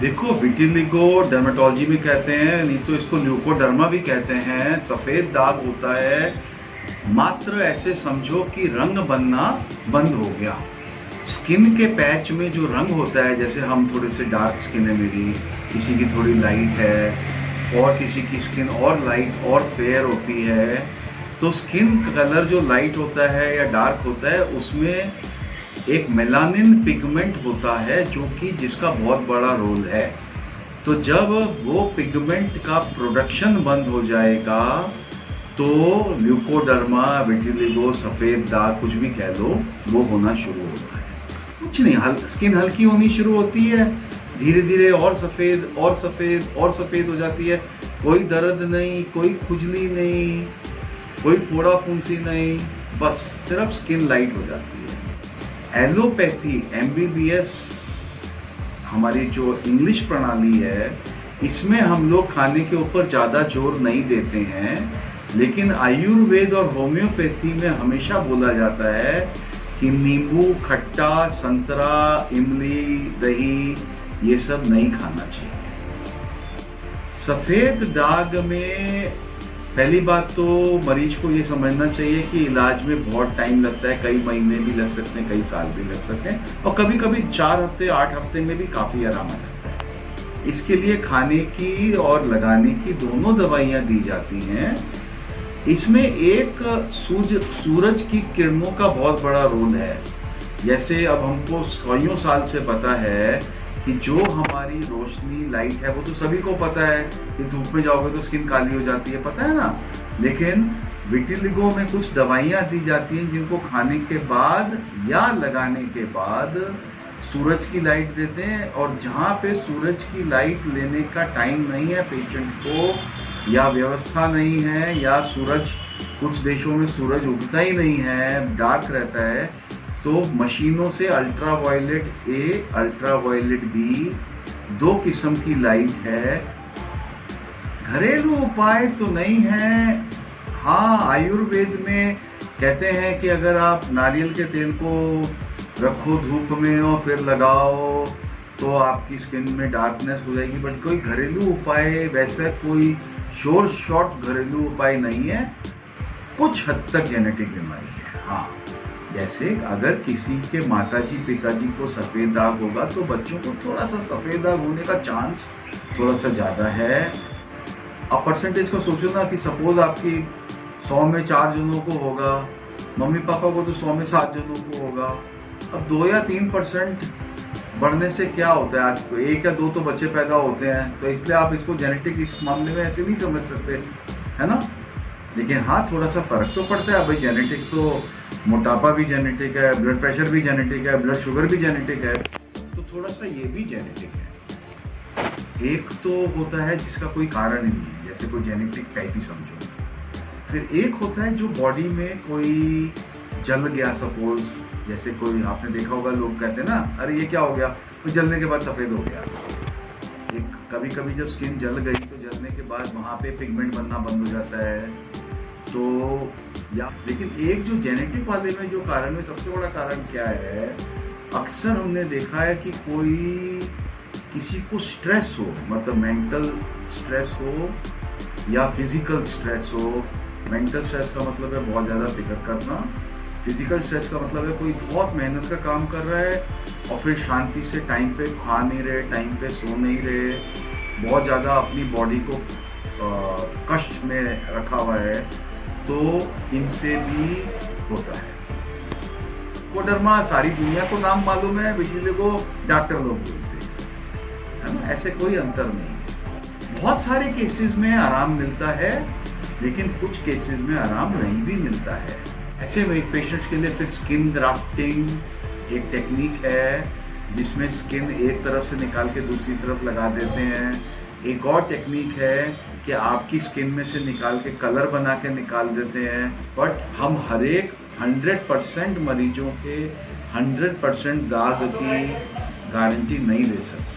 देखो, vitiligo dermatology में कहते हैं, नहीं तो इसको ल्यूकोडर्मा भी कहते हैं। सफेद दाग होता है, मात्र ऐसे समझो कि रंग बनना बंद हो गया। स्किन के पैच में जो रंग होता है, जैसे हम थोड़े से डार्क स्किन है मेरी, किसी की थोड़ी लाइट है और किसी की स्किन और लाइट और फेयर होती है, तो स्किन कलर जो लाइट होता है या डार्क होता है उसमें एक मेलानिन पिगमेंट होता है जो कि जिसका बहुत बड़ा रोल है। तो जब वो पिगमेंट का प्रोडक्शन बंद हो जाएगा तो ल्यूकोडर्मा, विटिलिगो, सफ़ेद दाग, कुछ भी कह लो, वो होना शुरू होता है। कुछ नहीं, स्किन हल्की होनी शुरू होती है, धीरे धीरे और सफ़ेद और सफ़ेद और सफ़ेद हो जाती है। कोई दर्द नहीं, कोई खुजली नहीं, कोई फोड़ा फुंसी नहीं, बस सिर्फ स्किन लाइट हो जाती है। एलोपैथी, MBBS, हमारी जो इंग्लिश प्रणाली है, इसमें हम लोग खाने के ऊपर ज़्यादा जोर नहीं देते हैं, लेकिन आयुर्वेद और होम्योपैथी में हमेशा बोला जाता है कि नींबू, खट्टा, संतरा, इमली, दही, ये सब नहीं खाना चाहिए। सफ़ेद दाग में पहली बात तो मरीज को ये समझना चाहिए कि इलाज में बहुत टाइम लगता है, कई महीने भी लग सकते हैं, कई साल भी लग सकते हैं, और कभी कभी 4 हफ्ते 8 हफ्ते में भी काफ़ी आराम आ जाता है। इसके लिए खाने की और लगाने की दोनों दवाइयाँ दी जाती हैं। इसमें एक सूरज की किरणों का बहुत बड़ा रोल है। जैसे अब हमको कईयों साल से पता है कि जो हमारी रोशनी लाइट है, वो तो सभी को पता है कि धूप में जाओगे तो स्किन काली हो जाती है, पता है ना। लेकिन विटिलिगो में कुछ दवाइयाँ दी जाती हैं जिनको खाने के बाद या लगाने के बाद सूरज की लाइट देते हैं, और जहाँ पे सूरज की लाइट लेने का टाइम नहीं है पेशेंट को, या व्यवस्था नहीं है, या सूरज, कुछ देशों में सूरज उगता ही नहीं है, डार्क रहता है, तो मशीनों से अल्ट्रावायलेट A, अल्ट्रावायलेट B, 2 किस्म की लाइट है। घरेलू उपाय तो नहीं है। हाँ, आयुर्वेद में कहते हैं कि अगर आप नारियल के तेल को रखो धूप में और फिर लगाओ तो आपकी स्किन में डार्कनेस हो जाएगी, बट कोई घरेलू उपाय, वैसा कोई श्योर शॉर्ट घरेलू उपाय नहीं है। कुछ हद तक जेनेटिक बीमारी है। हाँ, जैसे अगर किसी के माताजी पिताजी को सफ़ेद दाग होगा तो बच्चों को थोड़ा सा सफ़ेद दाग होने का चांस थोड़ा सा ज़्यादा है। अब परसेंटेज को सोचो ना कि सपोज आपकी 100 में 4 जनों को होगा, मम्मी पापा को तो 100 में 7 जनों को होगा। अब 2 या 3% बढ़ने से क्या होता है, आज 1 या 2 तो बच्चे पैदा होते हैं, तो इसलिए आप इसको जेनेटिक इस मामले में ऐसे नहीं समझ सकते, है ना। लेकिन हाँ, थोड़ा सा फर्क तो पड़ता है भाई। जेनेटिक तो, मोटापा भी जेनेटिक है, ब्लड प्रेशर भी जेनेटिक है, ब्लड शुगर भी जेनेटिक है, तो थोड़ा सा ये भी जेनेटिक है। एक तो होता है जिसका कोई कारण ही नहीं है, जैसे कोई जेनेटिक टाइप ही समझो। फिर एक होता है जो बॉडी में कोई जल गया, सपोज, जैसे कोई, आपने देखा होगा लोग कहते हैं ना, अरे ये क्या हो गया, तो जलने के बाद सफ़ेद हो गया। एक कभी कभी जब स्किन जल गई तो जलने के बाद वहाँ पे पिगमेंट बनना बंद हो जाता है। तो या लेकिन एक जो जेनेटिक वाले में जो कारण है, सबसे बड़ा कारण क्या है, अक्सर हमने देखा है कि कोई किसी को स्ट्रेस हो, मतलब मेंटल स्ट्रेस हो या फिजिकल स्ट्रेस हो। मेंटल स्ट्रेस का मतलब है बहुत ज़्यादा फिक्र करना, फिजिकल स्ट्रेस का मतलब है कोई बहुत मेहनत का काम कर रहा है और फिर शांति से टाइम पे खा नहीं रहे, टाइम पे सो नहीं रहे, बहुत ज़्यादा अपनी बॉडी को कष्ट में रखा हुआ है, तो इनसे भी होता है। कोडर्मा सारी दुनिया को नाम मालूम है, विटिलिगो डॉक्टर लोग बोलते हैं, है ना, ऐसे कोई अंतर नहीं है। बहुत सारे केसेस में आराम मिलता है, लेकिन कुछ केसेस में आराम नहीं भी मिलता है। ऐसे में पेशेंट्स के लिए फिर स्किन ग्राफ्टिंग एक टेक्निक है, जिसमें स्किन एक तरफ से निकाल के दूसरी तरफ लगा देते हैं। एक और टेक्निक है कि आपकी स्किन में से निकाल के कलर बना के निकाल देते हैं। बट हम हर एक 100% मरीजों के 100% दाग की गारंटी नहीं दे सकते।